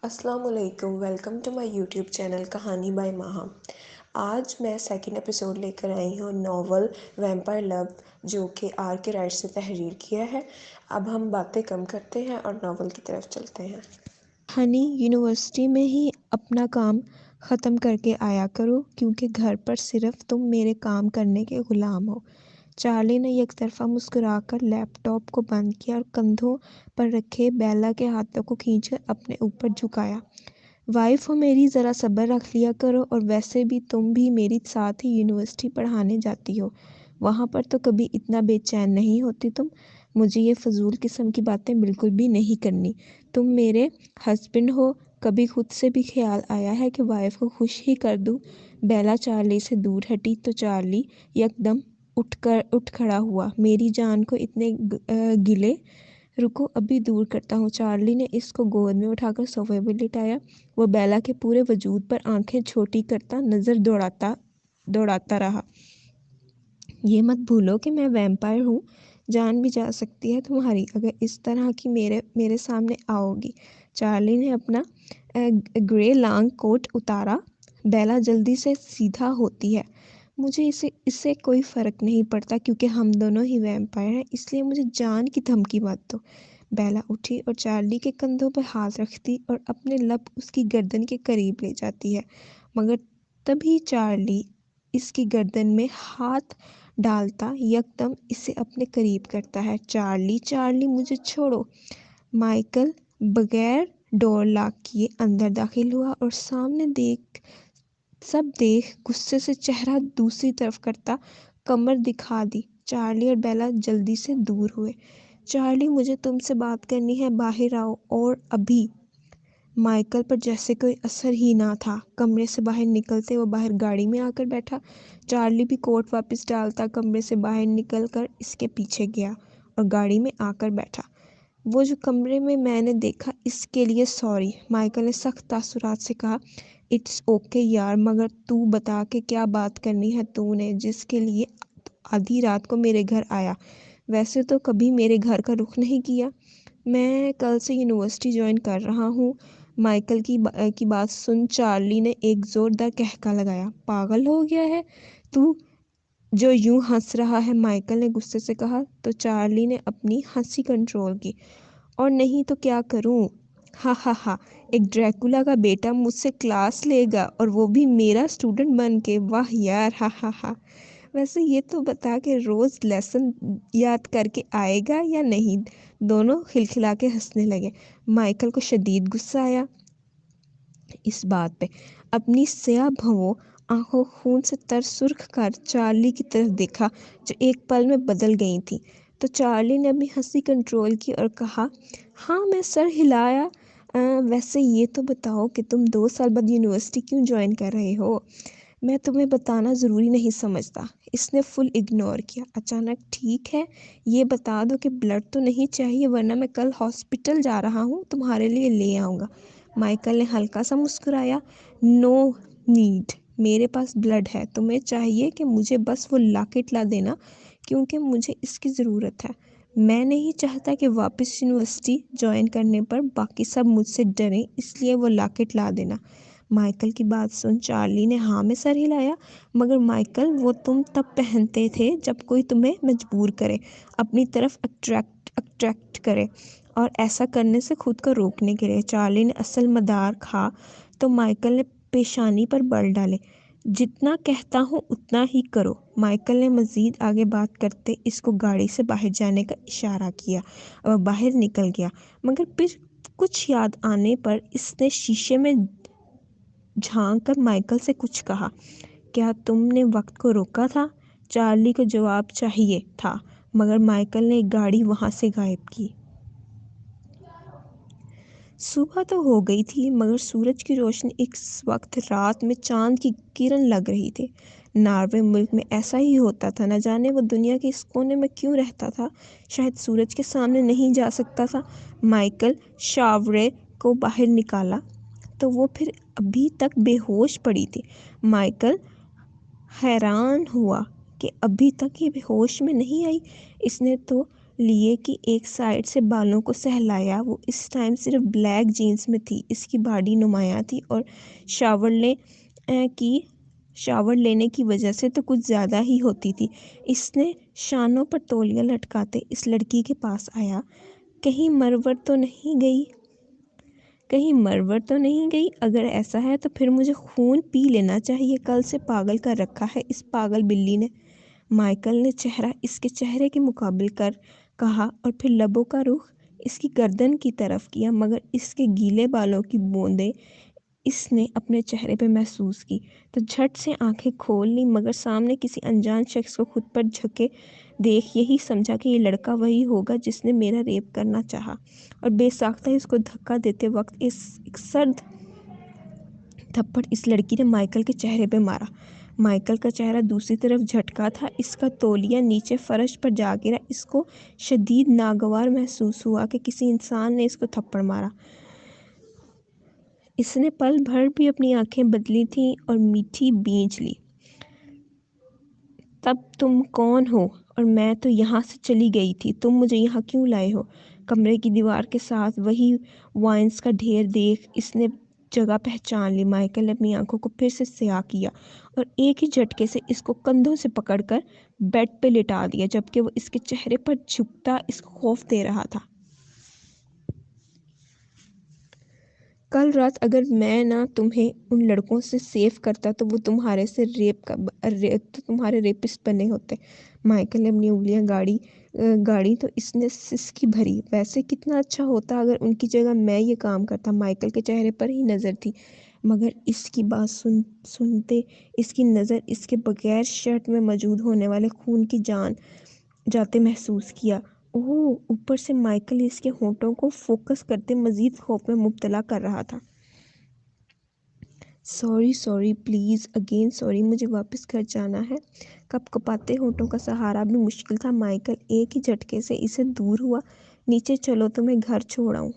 السلام علیکم، welcome to my YouTube channel کہانی بائی ماہا۔ آج میں سیکنڈ ایپیسوڈ لے کر آئی ہوں ناول ویمپائر لو، جو کہ آر کے رائٹ سے تحریر کیا ہے۔ اب ہم باتیں کم کرتے ہیں اور ناول کی طرف چلتے ہیں۔ ہنی، یونیورسٹی میں ہی اپنا کام ختم کر کے آیا کرو، کیونکہ گھر پر صرف تم میرے کام کرنے کے غلام ہو۔ چارلی نے یک طرفہ مسکرا کر لیپ ٹاپ کو بند کیا اور کندھوں پر رکھے بیلا کے ہاتھوں کو کھینچ کر اپنے اوپر جھکایا۔ وائف ہو میری، ذرا صبر رکھ لیا کرو، اور ویسے بھی تم بھی میری ساتھ ہی یونیورسٹی پڑھانے جاتی ہو، وہاں پر تو کبھی اتنا بے چین نہیں ہوتی تم۔ مجھے یہ فضول قسم کی باتیں بالکل بھی نہیں کرنی۔ تم میرے ہسبینڈ ہو۔ کبھی خود سے بھی خیال آیا ہے کہ وائف کو خوش ہی کر دوں؟ بیلا چارلی سے دور ہٹی تو چارلی یکدم اٹھ کھڑا ہوا۔ میری جان کو اتنے گلے، رکو ابھی دور کرتا ہوں۔ چارلی نے اس کو گود میں اٹھا کر صوفے پر لٹایا۔ وہ بیلا کے پورے وجود پر آنکھیں چھوٹی کرتا نظر دوڑاتا رہا۔ یہ مت بھولو کہ میں ویمپائر ہوں، جان بھی جا سکتی ہے تمہاری اگر اس طرح کی میرے سامنے آؤ گی۔ چارلی نے اپنا گرے لانگ کوٹ اتارا۔ بیلا جلدی سے سیدھا ہوتی ہے۔ مجھے اس سے کوئی فرق نہیں پڑتا، کیونکہ ہم دونوں ہی ویمپائر ہیں، اس لیے مجھے جان کی دھمکی مت دو۔ بیلا اٹھی اور چارلی کے کندھوں پر ہاتھ رکھتی اور اپنے لب اس کی گردن کے قریب لے جاتی ہے، مگر تبھی چارلی اس کی گردن میں ہاتھ ڈالتا یکدم اسے اپنے قریب کرتا ہے۔ چارلی مجھے چھوڑو۔ مائیکل بغیر ڈور لاک کیے اندر داخل ہوا اور سامنے سب دیکھ غصے سے چہرہ دوسری طرف کرتا کمر دکھا دی۔ چارلی اور بیلا جلدی سے دور ہوئے۔ چارلی، مجھے تم سے بات کرنی ہے، باہر آؤ، اور ابھی۔ مائیکل پر جیسے کوئی اثر ہی نہ تھا۔ کمرے سے باہر نکلتے وہ باہر گاڑی میں آ کر بیٹھا۔ چارلی بھی کوٹ واپس ڈالتا کمرے سے باہر نکل کر اس کے پیچھے گیا اور گاڑی میں آ کر بیٹھا۔ وہ جو کمرے میں نے دیکھا، اس کے لیے سوری، مائیکل نے سخت تاثرات سے کہا۔ اٹس اوکے یار، مگر تو بتا کہ کیا بات کرنی ہے تو نے، جس کے لیے آدھی رات کو میرے گھر آیا؟ ویسے تو کبھی میرے گھر کا رخ نہیں کیا۔ میں کل سے یونیورسٹی جوائن کر رہا ہوں۔ مائیکل کی بات سن چارلی نے ایک زوردار کہکا لگایا۔ پاگل ہو گیا ہے تو جو یوں ہنس رہا ہے؟ مائیکل نے غصے سے کہا تو چارلی نے اپنی ہنسی کنٹرول کی۔ اور نہیں تو کیا کروں؟ ہا ہا ہا، ایک ڈریکولا کا بیٹا مجھ سے کلاس لے گا، اور وہ بھی میرا اسٹوڈنٹ بن کے، واہ یار، ہا ہا ہا۔ ویسے یہ تو بتا کہ روز لیسن یاد کر کے آئے گا یا نہیں؟ دونوں کھلکھلا کے ہنسنے لگے۔ مائیکل کو شدید غصہ آیا اس بات پہ۔ اپنی سیاہ بھووں آنکھوں خون سے تر سرخ کر چارلی کی طرف دیکھا، جو ایک پل میں بدل گئی تھی، تو چارلی نے اپنی ہنسی کنٹرول کی اور کہا، ہاں، میں سر ہلایا۔ ویسے یہ تو بتاؤ کہ تم 2 سال بعد یونیورسٹی کیوں جوائن کر رہے ہو؟ میں تمہیں بتانا ضروری نہیں سمجھتا۔ اس نے فل اگنور کیا۔ اچانک، ٹھیک ہے، یہ بتا دو کہ بلڈ تو نہیں چاہیے، ورنہ میں کل ہاسپٹل جا رہا ہوں، تمہارے لیے لے آؤں گا۔ مائیکل نے ہلکا سا مسکرایا۔ نو نیڈ، میرے پاس بلڈ ہے۔ تمہیں چاہیے کہ مجھے بس وہ لاکٹ لا دینا، کیونکہ مجھے اس کی ضرورت ہے۔ میں نہیں چاہتا کہ واپس یونیورسٹی جوائن کرنے پر باقی سب مجھ سے ڈریں، اس لیے وہ لاکٹ لا دینا۔ مائیکل کی بات سن چارلی نے ہاں میں سر ہلایا۔ مگر مائیکل، وہ تم تب پہنتے تھے جب کوئی تمہیں مجبور کرے، اپنی طرف اٹریکٹ کرے، اور ایسا کرنے سے خود کو روکنے کے لیے۔ چارلی نے اصل مدار کھا تو مائیکل نے پیشانی پر بل ڈالے۔ جتنا کہتا ہوں اتنا ہی کرو۔ مائیکل نے مزید آگے بات کرتے اس کو گاڑی سے باہر جانے کا اشارہ کیا اور باہر نکل گیا، مگر پھر کچھ یاد آنے پر اس نے شیشے میں جھانک کر مائیکل سے کچھ کہا۔ کیا تم نے وقت کو روکا تھا؟ چارلی کو جواب چاہیے تھا، مگر مائیکل نے گاڑی وہاں سے غائب کی۔ صبح تو ہو گئی تھی، مگر سورج کی روشنی اس وقت رات میں چاند کی کرن لگ رہی تھی۔ ناروے ملک میں ایسا ہی ہوتا تھا، نہ جانے وہ دنیا کے اس کونے میں کیوں رہتا تھا، شاید سورج کے سامنے نہیں جا سکتا تھا۔ مائیکل شاورے کو باہر نکالا تو وہ پھر ابھی تک بے ہوش پڑی تھی۔ مائیکل حیران ہوا کہ ابھی تک یہ بے ہوش میں نہیں آئی۔ اس نے تو لیے کہ ایک سائڈ سے بالوں کو سہلایا۔ وہ اس ٹائم صرف بلیک جینس میں تھی۔ اس کی باڈی نمایاں تھی اور شاور لینے کی وجہ سے تو کچھ زیادہ ہی ہوتی تھی۔ اس نے شانوں پر تولیہ لٹکاتے اس لڑکی کے پاس آیا۔ کہیں مرور تو نہیں گئی؟ اگر ایسا ہے تو پھر مجھے خون پی لینا چاہیے۔ کل سے پاگل کر رکھا ہے اس پاگل بلی نے۔ مائیکل نے چہرہ اس کے چہرے کے مقابل کر کہا اور پھر لبوں کا رخ اس کی گردن کی طرف کیا، مگر اس کے گیلے بالوں کی بوندیں اس نے اپنے چہرے پہ محسوس کی تو جھٹ سے آنکھیں کھول لی، مگر سامنے کسی انجان شخص کو خود پر جھکے دیکھ یہی سمجھا کہ یہ لڑکا وہی ہوگا جس نے میرا ریپ کرنا چاہا، اور بے ساختہ اس کو دھکا دیتے وقت ایک سرد تھپڑ اس لڑکی نے مائیکل کے چہرے پہ مارا۔ مائیکل کا چہرہ دوسری طرف جھٹکا تھا۔ اس کا تولیہ نیچے فرش پر جا گرا۔ اس کو شدید ناگوار محسوس ہوا کہ کسی انسان نے اس کو تھپڑ مارا۔ اس نے پل بھر بھی اپنی آنکھیں بدلی تھیں اور میٹھی بینچ لی۔ تب تم کون ہو؟ اور میں تو یہاں سے چلی گئی تھی، تم مجھے یہاں کیوں لائے ہو؟ کمرے کی دیوار کے ساتھ وہی وائنز کا ڈھیر دیکھ اس نے جگہ پہچان لی۔ مائیکل نے اپنی آنکھوں کو پھر سے سیاہ کیا اور ایک ہی جھٹکے سے اس کو کندھوں سے پکڑ کر بیڈ پہ لٹا دیا، جبکہ وہ اس کے چہرے پر جھکتا اس کو خوف دے رہا تھا۔ کل رات اگر میں نہ تمہیں ان لڑکوں سے سیو کرتا تو وہ تمہارے ریپسٹ بنے ہوتے۔ مائیکل نے اپنی انگلیاں گاڑی تو اس نے سسکی بھری۔ ویسے کتنا اچھا ہوتا اگر ان کی جگہ میں یہ کام کرتا۔ مائیکل کے چہرے پر ہی نظر تھی، مگر اس کی بات سنتے اس کی نظر اس کے بغیر شرٹ میں موجود ہونے والے خون کی جاتے محسوس کیا۔ اوہ! اوپر سے مائیکل اس کے ہونٹوں کو فوکس کرتے مزید خوف میں مبتلا کر رہا تھا۔ سوری پلیز اگین سوری، مجھے واپس گھر جانا ہے۔ کپ کپاتے ہونٹوں کا سہارا بھی مشکل تھا۔ مائیکل ایک ہی جھٹکے سے اسے دور ہوا۔ نیچے چلو تمہیں گھر چھوڑ آؤں۔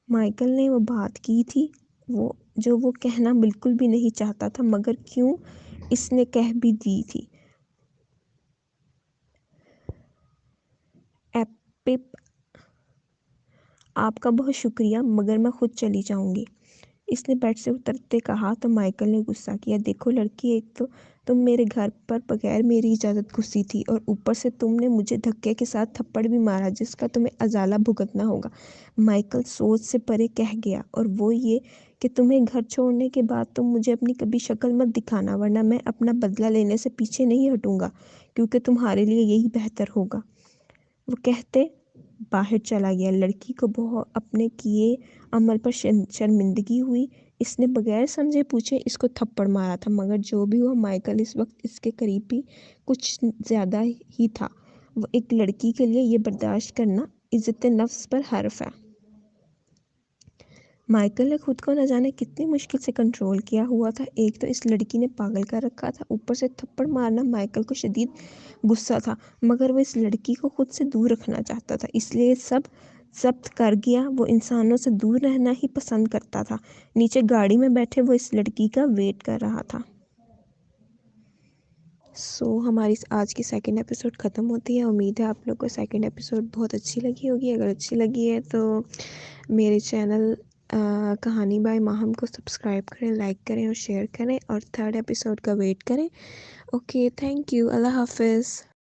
مائیکل نے وہ بات کی تھی جو وہ کہنا بالکل بھی نہیں چاہتا تھا، مگر کیوں اس نے کہہ بھی دی تھی۔ ایپپ آپ کا بہت شکریہ، مگر میں خود چلی جاؤں گی، اس نے بیڈ سے اترتے کہا تو مائیکل نے غصہ کیا۔ دیکھو لڑکی، ایک تو تم میرے گھر پر بغیر میری اجازت گھسی تھی اور اوپر سے تم نے مجھے دھکے کے ساتھ تھپڑ بھی مارا جس کا تمہیں ازالہ بھگتنا ہوگا۔ مائیکل سوچ سے پرے کہہ گیا، اور وہ یہ کہ تمہیں گھر چھوڑنے کے بعد تم مجھے اپنی کبھی شکل مت دکھانا، ورنہ میں اپنا بدلہ لینے سے پیچھے نہیں ہٹوں گا، کیونکہ تمہارے لیے یہی بہتر ہوگا۔ وہ کہتے باہر چلا گیا۔ لڑکی کو اپنے کیے عمل پر شرمندگی ہوئی۔ اس نے بغیر سمجھے پوچھے اس کو تھپڑ مارا تھا، مگر جو بھی ہوا مائیکل اس وقت اس کے قریب بھی کچھ زیادہ ہی تھا۔ وہ ایک لڑکی کے لیے یہ برداشت کرنا عزت نفس پر حرف ہے۔ مائیکل نے خود کو نہ جانے کتنی مشکل سے کنٹرول کیا ہوا تھا۔ ایک تو اس لڑکی نے پاگل کر رکھا تھا، اوپر سے تھپڑ مارنا۔ مائیکل کو شدید غصہ تھا، مگر وہ اس لڑکی کو خود سے دور رکھنا چاہتا تھا، اس لیے سب ضبط کر گیا۔ وہ انسانوں سے دور رہنا ہی پسند کرتا تھا۔ نیچے گاڑی میں بیٹھے وہ اس لڑکی کا ویٹ کر رہا تھا۔ ہماری آج کی سیکنڈ ایپیسوڈ ختم ہوتی ہے۔ امید ہے آپ لوگ کو سیکنڈ ایپیسوڈ بہت اچھی لگی ہوگی۔ اگر اچھی لگی ہے تو میرے چینل کہانی بائی ماہم کو سبسکرائب کریں، لائک کریں اور شیئر کریں، اور تھرڈ ایپیسوڈ کا ویٹ کریں۔ اوکے، تھینک یو، اللہ حافظ۔